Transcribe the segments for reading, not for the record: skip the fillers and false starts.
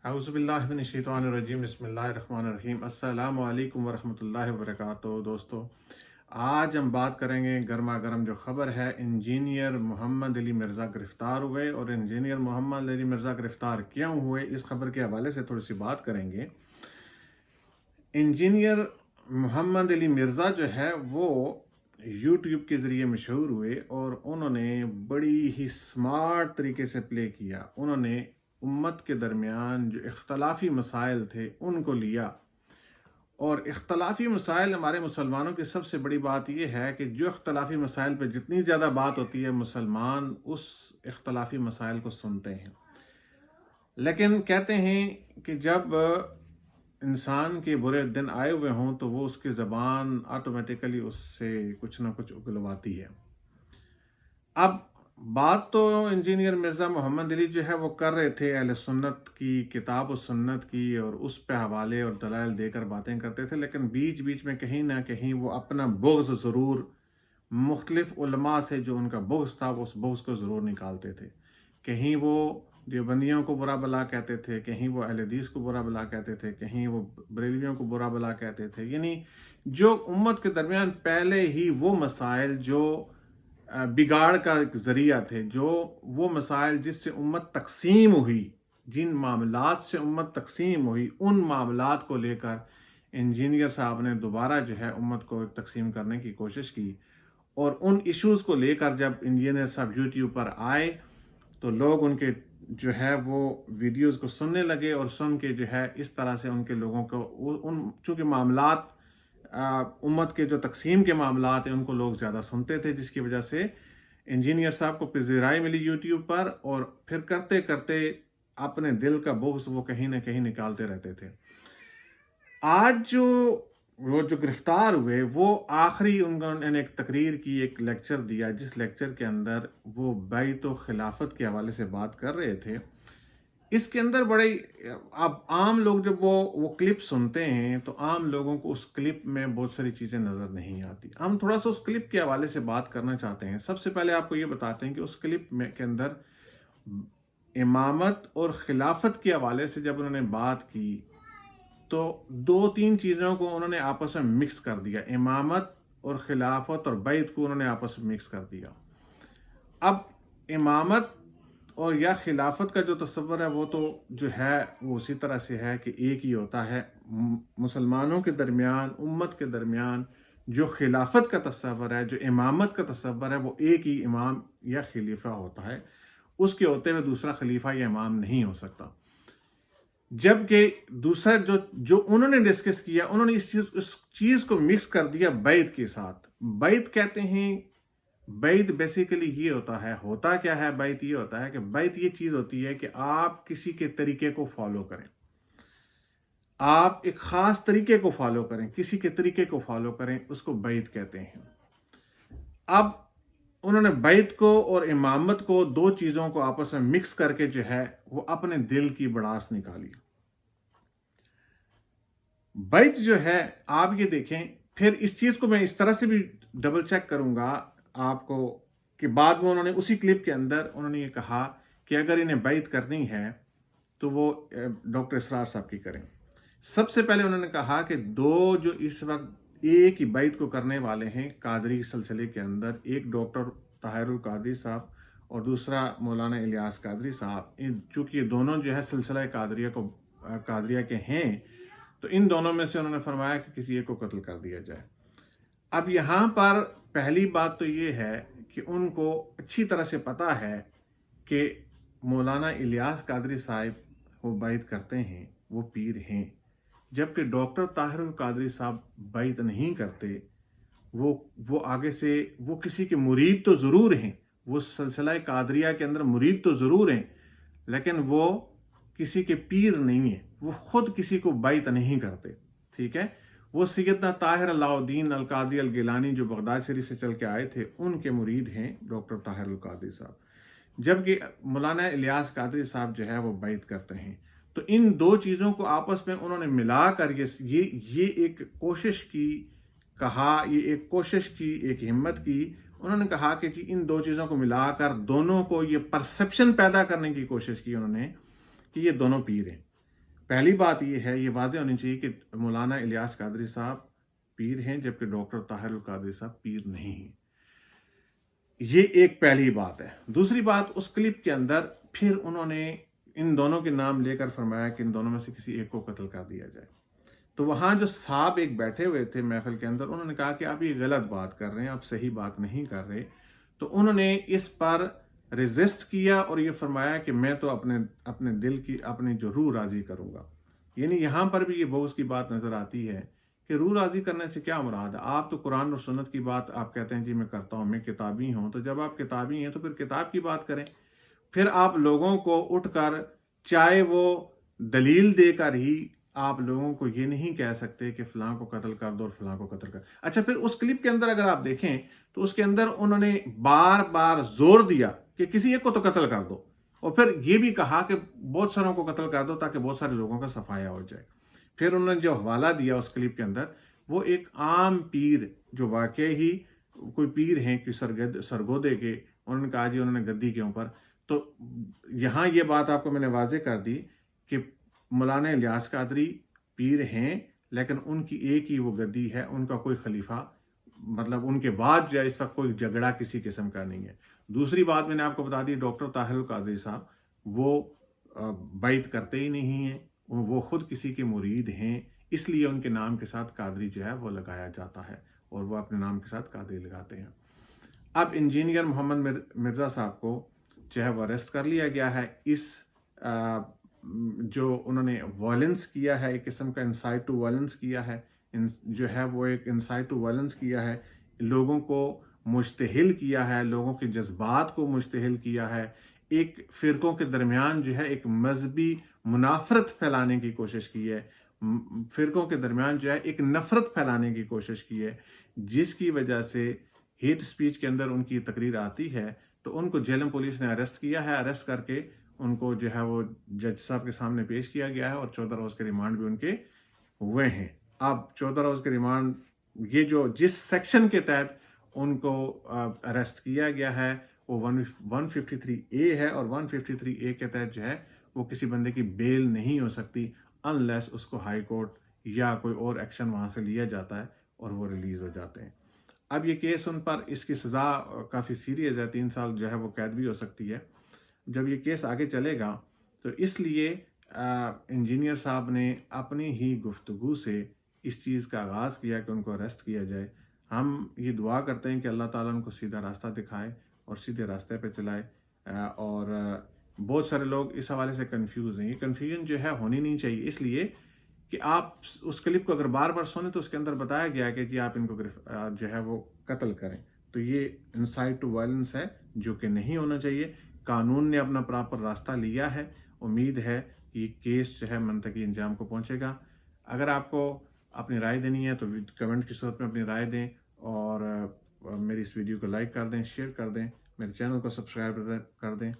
औज़ुबिल्लाहिमिनश्शैतानिर्रजीम बिस्मिल्लाहिर्रहमानिर्रहीम अस्सलामु अलैकुम वरहमतुल्लाहि वबरकातुहू। दोस्तों, आज हम बात करेंगे गर्मा गर्म जो खबर है, इंजीनियर मोहम्मद अली मिर्ज़ा गिरफ़्तार हुए। और इंजीनियर मोहम्मद अली मिर्ज़ा गिरफ़्तार क्यों हुए, इस खबर के हवाले से थोड़ी सी बात करेंगे। इंजीनियर मोहम्मद अली मिर्ज़ा जो है वो यूट्यूब के ज़रिए मशहूर हुए और उन्होंने बड़ी ही स्मार्ट तरीके से प्ले किया। उन्होंने उम्मत के दरमियान जो इख्तलाफी मसाइल थे उनको लिया, और इख्तलाफी मसाइल हमारे मुसलमानों की सबसे बड़ी बात यह है कि जो इख्तलाफी मसाइल पर जितनी ज़्यादा बात होती है, मुसलमान उस इख्तलाफी मसाइल को सुनते हैं। लेकिन कहते हैं कि जब इंसान के बुरे दिन आए हुए हों तो वो उसकी ज़बान ऑटोमेटिकली उससे कुछ ना कुछ उगलवाती है। अब बात तो इंजीनियर मिर्ज़ा मोहम्मद अली जो है वो कर रहे थे अहले सुन्नत की किताब और सुन्नत की, और उस पे हवाले और दलाइल देकर बातें करते थे, लेकिन बीच बीच में कहीं ना कहीं वो अपना बुग़्ज़ ज़रूर मुख्तलिफ उलमा से जो उनका बुग़्ज़ था वो उस बुग़्ज़ को ज़रूर निकालते थे। कहीं वो देवबंदियों को बुरा भला कहते थे, कहीं वो अहले हदीस को बुरा भला कहते थे, कहीं वो बरेलवियों को बुरा भला कहते थे। यानी जो उम्मत के दरमियान पहले ही वो मसाइल जो बिगाड़ का एक ज़रिया थे, जो वो मसाइल जिससे उम्मत तकसीम हुई, जिन मामलात से उम्मत तकसीम हुई, उन मामलात को लेकर इंजीनियर साहब ने दोबारा जो है उम्मत को तकसीम करने की कोशिश की। और उन इश्यूज़ को लेकर जब इंजीनियर साहब यूट्यूब पर आए तो लोग उनके जो है वो वीडियोज़ को सुनने लगे, और सुन के जो है इस तरह से उनके लोगों को उन चूँकि मामलात उम्मत के जो तकसीम के मामलात हैं उनको लोग ज़्यादा सुनते थे, जिसकी वजह से इंजीनियर साहब को पज़ीराई मिली यूट्यूब पर, और फिर करते करते अपने दिल का बुग़्ज़ वो कहीं ना कहीं निकालते रहते थे। आज जो गिरफ़्तार हुए वो आखिरी उन्होंने एक तकरीर की, एक लेक्चर दिया, जिस लेक्चर के अंदर वो बैत व खिलाफत के हवाले से बात कर रहे थे। इसके अंदर बड़े, अब आम लोग जब वो क्लिप सुनते हैं तो आम लोगों को उस क्लिप में बहुत सारी चीज़ें नज़र नहीं आती। हम थोड़ा सा उस क्लिप के हवाले से बात करना चाहते हैं। सबसे पहले आपको ये बताते हैं कि उस क्लिप में के अंदर इमामत और खिलाफत के हवाले से जब उन्होंने बात की तो दो तीन चीज़ों को उन्होंने आपस में मिक्स कर दिया। इमामत और खिलाफत और बैत को उन्होंने आपस में मिक्स कर दिया। अब इमामत और या खिलाफत का जो तस्वर है वो तो जो है वो उसी तरह से है कि एक ही होता है। मुसलमानों के दरमियान, उम्मत के दरमियान जो खिलाफत का तस्वर है, जो इमामत का तस्वर है, वो एक ही इमाम या खलीफा होता है। उसके होते हुए दूसरा खलीफा या इमाम नहीं हो सकता। जबकि दूसरा जो उन्होंने डिस्कस किया, उन्होंने इस चीज़ को मिक्स कर दिया बैत के साथ। बैत कहते हैं, बैत बेसिकली ये होता क्या है? बैत ये होता है कि बैत ये चीज़ होती है कि आप किसी के तरीके को फॉलो करें, आप एक ख़ास तरीके को फॉलो करें, किसी के तरीके को फॉलो करें, उसको बैत कहते हैं। अब उन्होंने बैत को और इमामत को, दो चीज़ों को आपस में मिक्स करके जो है वो अपने दिल की भड़ास निकाली। बैत जो है, आप ये देखें, फिर इस चीज़ को मैं इस तरह से भी डबल चेक करूंगा आपको कि बाद में उन्होंने उसी क्लिप के अंदर उन्होंने ये कहा कि अगर इन्हें बैत करनी है तो वो डॉक्टर इसरार साहब की करें। सबसे पहले उन्होंने कहा कि दो जो इस वक्त एक ही बैत को करने वाले हैं कादरी सिलसिले के अंदर, एक डॉक्टर ताहिरुल कादरी साहब और दूसरा मौलाना इलियास कादरी साहब, चूँकि ये दोनों जो है सिलसिला कादरिया के हैं, तो इन दोनों में से उन्होंने फरमाया कि किसी एक को कत्ल कर दिया जाए। अब यहाँ पर पहली बात तो ये है कि उनको अच्छी तरह से पता है कि मौलाना इलियास कादरी साहब वो बैत करते हैं, वो पीर हैं, जबकि डॉक्टर ताहिरुल कादरी साहब बैत नहीं करते। वो आगे से वो किसी के मुरीद तो ज़रूर हैं, वो सिलसिला कादरिया के अंदर मुरीद तो ज़रूर हैं, लेकिन वो किसी के पीर नहीं है, वो खुद किसी को बैत नहीं करते। ठीक है, वो सैयदना ताहिर अलाउद्दीन अल कादरी अल गिलानी जो बगदाद शरीफ से चल के आए थे, उनके मुरीद हैं डॉक्टर ताहिर अल कादरी साहब, जबकि मौलाना इलियास कादरी साहब जो है वो बैत करते हैं। तो इन दो चीज़ों को आपस में उन्होंने मिलाकर ये एक कोशिश की, ये एक कोशिश की, एक हिम्मत की। उन्होंने कहा कि जी इन दो चीज़ों को मिलाकर दोनों को ये परसेप्शन पैदा करने की कोशिश की उन्होंने कि ये दोनों पीर हैं। پہلی بات یہ ہے، یہ واضح ہونی چاہیے کہ مولانا الیاس قادری صاحب پیر ہیں، جبکہ ڈاکٹر طاہر القادری صاحب پیر نہیں ہیں۔ یہ ایک پہلی بات ہے۔ دوسری بات، اس کلپ کے اندر پھر انہوں نے ان دونوں کے نام لے کر فرمایا کہ ان دونوں میں سے کسی ایک کو قتل کر دیا جائے۔ تو وہاں جو صاحب ایک بیٹھے ہوئے تھے محفل کے اندر، انہوں نے کہا کہ آپ یہ غلط بات کر رہے ہیں، آپ صحیح بات نہیں کر رہے۔ تو انہوں نے اس پر ریزسٹ کیا اور یہ فرمایا کہ میں تو اپنے دل کی اپنی جو روح راضی کروں گا۔ یعنی یہاں پر بھی یہ بغض کی بات نظر آتی ہے کہ روح راضی کرنے سے کیا مراد ہے؟ آپ تو قرآن اور سنت کی بات آپ کہتے ہیں جی میں کرتا ہوں، میں کتابی ہوں۔ تو جب آپ کتابی ہیں تو پھر کتاب کی بات کریں۔ پھر آپ لوگوں کو اٹھ کر، چاہے وہ دلیل دے کر ہی، آپ لوگوں کو یہ نہیں کہہ سکتے کہ فلاں کو قتل کر دو اور فلاں کو قتل کر۔ اچھا، پھر اس کلپ کے اندر اگر آپ دیکھیں تو اس کے اندر انہوں نے بار بار زور دیا کہ کسی ایک کو تو قتل کر دو، اور پھر یہ بھی کہا کہ بہت ساروں کو قتل کر دو تاکہ بہت سارے لوگوں کا صفایا ہو جائے۔ پھر انہوں نے جو حوالہ دیا اس کلپ کے اندر، وہ ایک عام پیر جو واقعی ہی کوئی پیر ہیں کہ سرگودے کے، انہوں نے کہا جی انہوں نے گدی کے اوپر۔ تو یہاں یہ بات آپ کو میں نے واضح کر دی کہ مولانا الیاس قادری پیر ہیں، لیکن ان کی ایک ہی وہ گدی ہے، ان کا کوئی خلیفہ، مطلب ان کے بعد جو ہے اس وقت کوئی جھگڑا کسی قسم کا نہیں ہے۔ دوسری بات میں نے آپ کو بتا دی، ڈاکٹر طاہر القادری صاحب وہ بیعت کرتے ہی نہیں ہیں، وہ خود کسی کے مرید ہیں، اس لیے ان کے نام کے ساتھ قادری جو ہے وہ لگایا جاتا ہے، اور وہ اپنے نام کے ساتھ قادری لگاتے ہیں۔ اب انجینئر محمد مرزا صاحب کو جو ہے وہ اریسٹ کر لیا گیا ہے۔ اس جو انہوں نے وائلنس کیا ہے، ایک قسم کا انسائٹ ٹو وائلنس کیا ہے، جو ہے وہ ایک انسائٹ ٹو وائلنس کیا ہے، لوگوں کو مشتعل کیا ہے، لوگوں کے جذبات کو مشتعل کیا ہے، ایک فرقوں کے درمیان جو ہے ایک مذہبی منافرت پھیلانے کی کوشش کی ہے، فرقوں کے درمیان جو ہے ایک نفرت پھیلانے کی کوشش کی ہے، جس کی وجہ سے ہیٹ سپیچ کے اندر ان کی تقریر آتی ہے تو ان کو جیلم پولیس نے اریسٹ کیا ہے۔ اریسٹ کر کے ان کو جو ہے وہ جج صاحب کے سامنے پیش کیا گیا ہے، اور 14 روز کے ریمانڈ بھی ان کے ہوئے ہیں۔ اب 14 روز کے ریمانڈ، یہ جو جس سیکشن کے تحت ان کو اریسٹ کیا گیا ہے وہ 153A ہے، اور 153A کے تحت جو ہے وہ کسی بندے کی بیل نہیں ہو سکتی انلیس اس کو ہائی کورٹ یا کوئی اور ایکشن وہاں سے لیا جاتا ہے اور وہ ریلیز ہو جاتے ہیں۔ اب یہ کیس ان پر، اس کی سزا کافی سیریس ہے، 3 سال جو ہے وہ قید بھی ہو سکتی ہے جب یہ کیس آگے چلے گا۔ تو اس لیے انجینئر صاحب نے اپنی ہی گفتگو سے اس چیز کا آغاز کیا کہ ان کو اریسٹ کیا جائے۔ ہم یہ دعا کرتے ہیں کہ اللہ تعالیٰ ان کو سیدھا راستہ دکھائے اور سیدھے راستے پہ چلائے، اور بہت سارے لوگ اس حوالے سے کنفیوز ہیں۔ یہ کنفیوژن جو ہے ہونی نہیں چاہیے، اس لیے کہ آپ اس کلپ کو اگر بار بار سنیں تو اس کے اندر بتایا گیا ہے کہ جی آپ ان کو جو ہے وہ قتل کریں، تو یہ انسائٹ ٹو وائلنس ہے جو کہ نہیں ہونا چاہیے۔ قانون نے اپنا پراپر راستہ لیا ہے، امید ہے کہ یہ کیس جو ہے منطقی انجام کو پہنچے گا۔ اگر آپ کو اپنی رائے دینی ہے تو کمنٹ کی صورت میں اپنی رائے دیں، اور میری اس ویڈیو کو لائک کر دیں، شیئر کر دیں، میرے چینل کو سبسکرائب کر دیں۔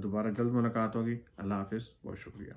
دوبارہ جلد ملاقات ہوگی۔ اللہ حافظ، بہت شکریہ۔